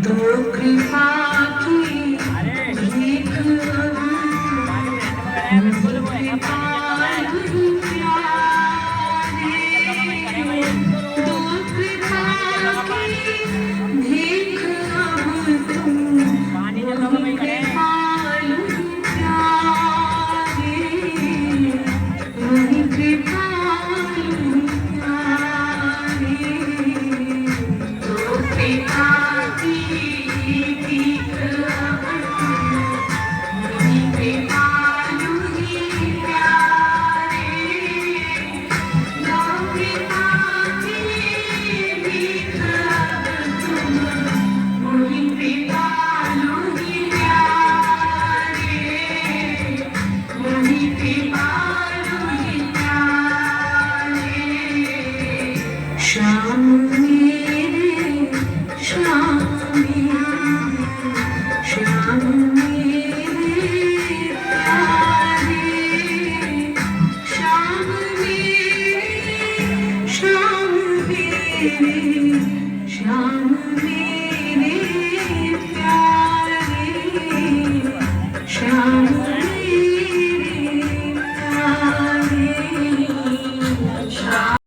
तो कृपा की भीख अब कृपालु प्यारे, दो कृपा की भीख अब तुम कृपालु प्यारे, वही कृपालु प्यारे। दो कृपा की भीख अब तुम वही कृपालु ही प्यारे, दो कृपा की भीख अब तुम वही कृपालु ही प्यारे, वही कृपालु ही प्यारे। श्याम मेरे श्याम मेरे श्याम मेरे प्यारे, श्याम मेरे श्याम मेरे श्याम मेरे प्यारे, श्याम